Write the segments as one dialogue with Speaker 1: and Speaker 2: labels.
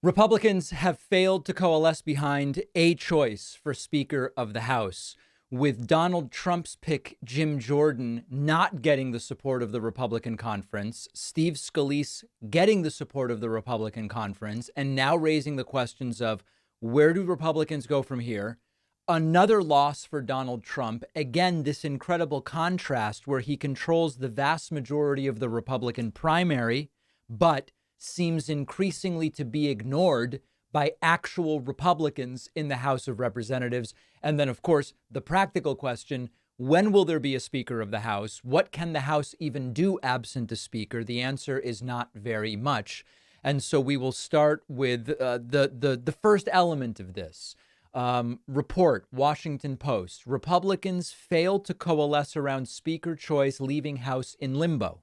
Speaker 1: Republicans have failed to coalesce behind a choice for Speaker of the House, with Donald Trump's pick, Jim Jordan, not getting the support of the Republican conference, Steve Scalise getting the support of the Republican conference, and now raising the questions of where do Republicans go from here? Another loss for Donald Trump. Again, this incredible contrast where he controls the vast majority of the Republican primary, but seems increasingly to be ignored by actual Republicans in the House of Representatives. And then, of course, the practical question, when will there be a Speaker of the House? What can the House even do absent a Speaker? The answer is not very much. And so we will start with the first element of this. Report, Washington Post. Republicans failed to coalesce around Speaker choice, leaving House in limbo.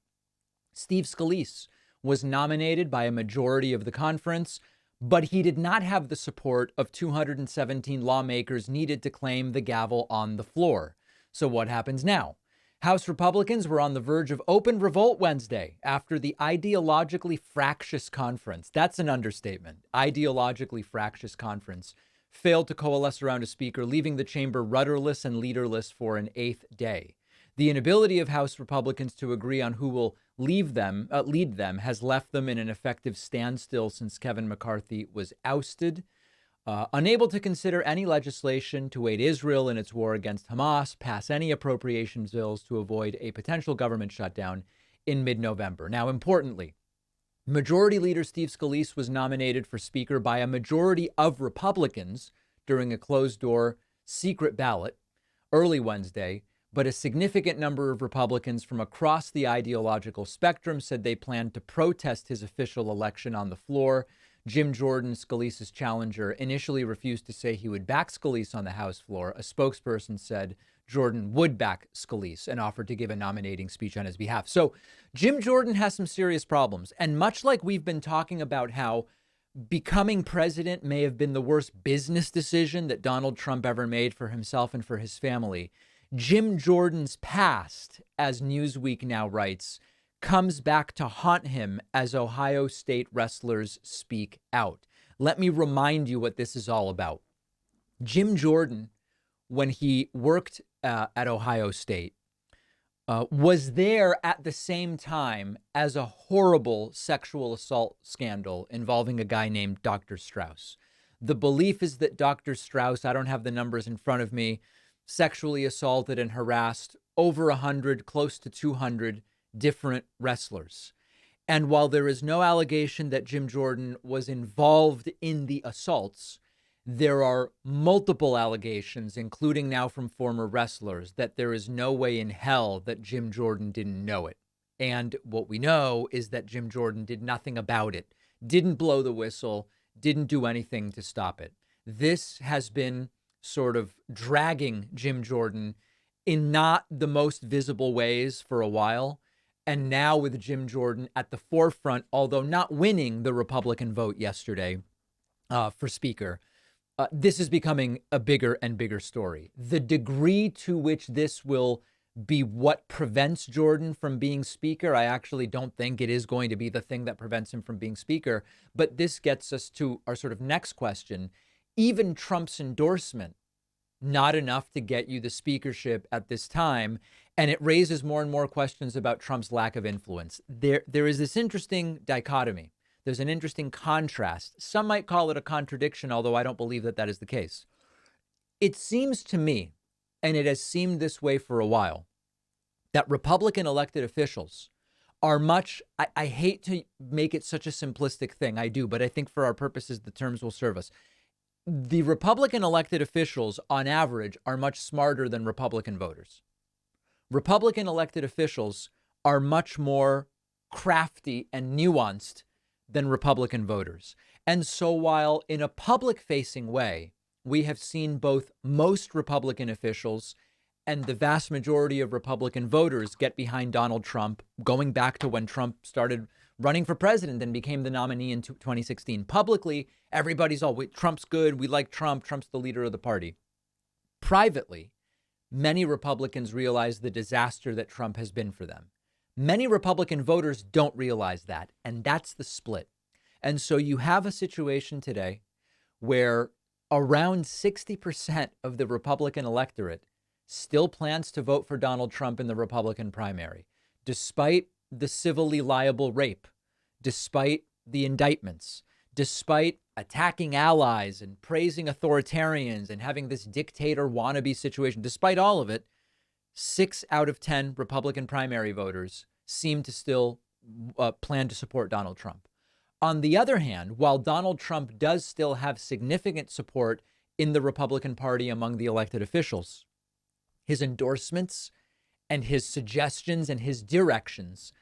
Speaker 1: Steve Scalise was nominated by a majority of the conference, but he did not have the support of 217 lawmakers needed to claim the gavel on the floor. So what happens now? House Republicans were on the verge of open revolt Wednesday after the ideologically fractious conference. That's an understatement. Ideologically fractious conference failed to coalesce around a speaker, leaving the chamber rudderless and leaderless for an eighth day. The inability of House Republicans to agree on who will lead them has left them in an effective standstill since Kevin McCarthy was ousted. Unable to consider any legislation to aid Israel in its war against Hamas, pass any appropriations bills to avoid a potential government shutdown in mid-November. Now, importantly, Majority Leader Steve Scalise was nominated for Speaker by a majority of Republicans during a closed-door secret ballot early Wednesday, but a significant number of Republicans from across the ideological spectrum said they planned to protest his official election on the floor. Jim Jordan, Scalise's challenger, initially refused to say he would back Scalise on the House floor. A spokesperson said Jordan would back Scalise and offered to give a nominating speech on his behalf. So Jim Jordan has some serious problems. And much like we've been talking about how becoming president may have been the worst business decision that Donald Trump ever made for himself and for his family, Jim Jordan's past, as Newsweek now writes, comes back to haunt him as Ohio State wrestlers speak out. Let me remind you what this is all about. Jim Jordan, when he worked at Ohio State, was there at the same time as a horrible sexual assault scandal involving a guy named Dr. Strauss. The belief is that Dr. Strauss, I don't have the numbers in front of me, sexually assaulted and harassed over 100, close to 200 different wrestlers. And while there is no allegation that Jim Jordan was involved in the assaults, there are multiple allegations, including now from former wrestlers, that there is no way in hell that Jim Jordan didn't know it. And what we know is that Jim Jordan did nothing about it, didn't blow the whistle, didn't do anything to stop it. This has been sort of dragging Jim Jordan in not the most visible ways for a while. And now with Jim Jordan at the forefront, although not winning the Republican vote yesterday for Speaker, this is becoming a bigger and bigger story. The degree to which this will be what prevents Jordan from being Speaker, I actually don't think it is going to be the thing that prevents him from being Speaker. But this gets us to our sort of next question. Even Trump's endorsement, not enough to get you the speakership at this time. And it raises more and more questions about Trump's lack of influence. There is this interesting dichotomy. There's an interesting contrast. Some might call it a contradiction, although I don't believe that that is the case. It seems to me, and it has seemed this way for a while, that Republican elected officials are much, I hate to make it such a simplistic thing, I do, but I think for our purposes, the terms will serve us. The Republican elected officials, on average, are much smarter than Republican voters. Republican elected officials are much more crafty and nuanced than Republican voters. And so while in a public-facing way, we have seen both most Republican officials and the vast majority of Republican voters get behind Donald Trump, going back to when Trump started running for president and became the nominee in 2016. Publicly, everybody's all, Trump's good, we like Trump, Trump's the leader of the party. Privately, many Republicans realize the disaster that Trump has been for them. Many Republican voters don't realize that, and that's the split. And so you have a situation today where around 60% of the Republican electorate still plans to vote for Donald Trump in the Republican primary, despite the civilly liable rape, despite the indictments, despite attacking allies and praising authoritarians and having this dictator wannabe situation. Despite all of it, 6 out of 10 Republican primary voters seem to still plan to support Donald Trump. On the other hand, while Donald Trump does still have significant support in the Republican Party among the elected officials, his endorsements and his suggestions and his directions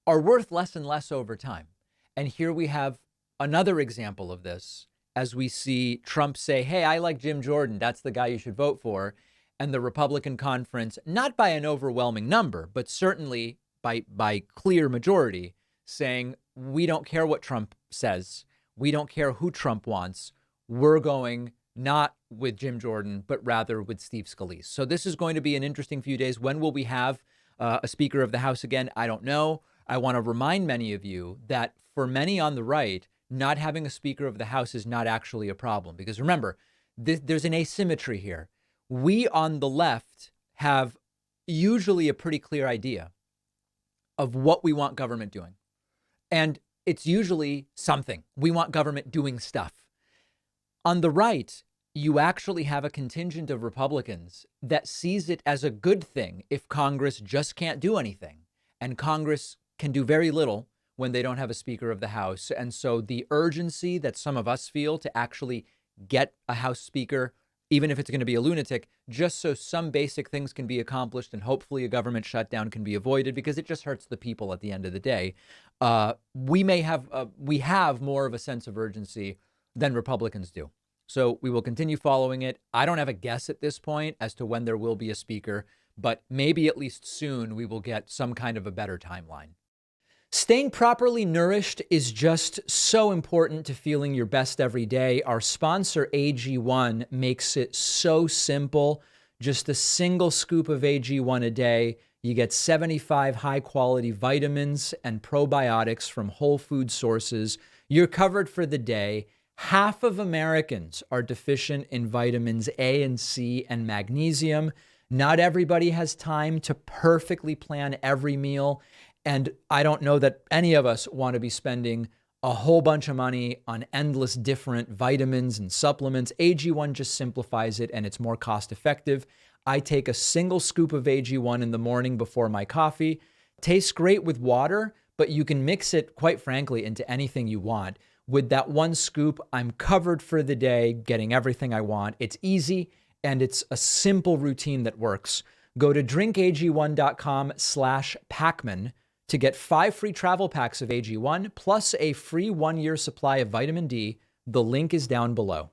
Speaker 1: are worth less and less over time. And here we have another example of this as we see Trump say, hey, I like Jim Jordan. That's the guy you should vote for. And the Republican conference, not by an overwhelming number, but certainly by clear majority, saying, we don't care what Trump says. We don't care who Trump wants. We're going not with Jim Jordan, but rather with Steve Scalise. So this is going to be an interesting few days. When will we have a Speaker of the House again? I don't know. I want to remind many of you that for many on the right, not having a Speaker of the House is not actually a problem. Because remember, there's an asymmetry here. We on the left have usually a pretty clear idea of what we want government doing. And it's usually something. We want government doing stuff. On the right, you actually have a contingent of Republicans that sees it as a good thing if Congress just can't do anything. And Congress can do very little when they don't have a Speaker of the House. And so the urgency that some of us feel to actually get a House Speaker, even if it's going to be a lunatic, just so some basic things can be accomplished and hopefully a government shutdown can be avoided, because it just hurts the people at the end of the day. We have more of a sense of urgency than Republicans do. So we will continue following it. I don't have a guess at this point as to when there will be a speaker, but maybe at least soon we will get some kind of a better timeline. Staying properly nourished is just so important to feeling your best every day. Our sponsor, AG1, makes it so simple. Just a single scoop of AG1 a day. You get 75 high-quality vitamins and probiotics from whole food sources. You're covered for the day. Half of Americans are deficient in vitamins A and C and magnesium. Not everybody has time to perfectly plan every meal. And I don't know that any of us want to be spending a whole bunch of money on endless different vitamins and supplements. AG1 just simplifies it and it's more cost effective. I take a single scoop of AG1 in the morning before my coffee. Tastes great with water, but you can mix it, quite frankly, into anything you want. With that one scoop, I'm covered for the day, getting everything I want. It's easy and it's a simple routine that works. Go to drinkag1.com/Pacman to get 5 free travel packs of AG1 plus a free 1-year supply of vitamin D. The link is down below.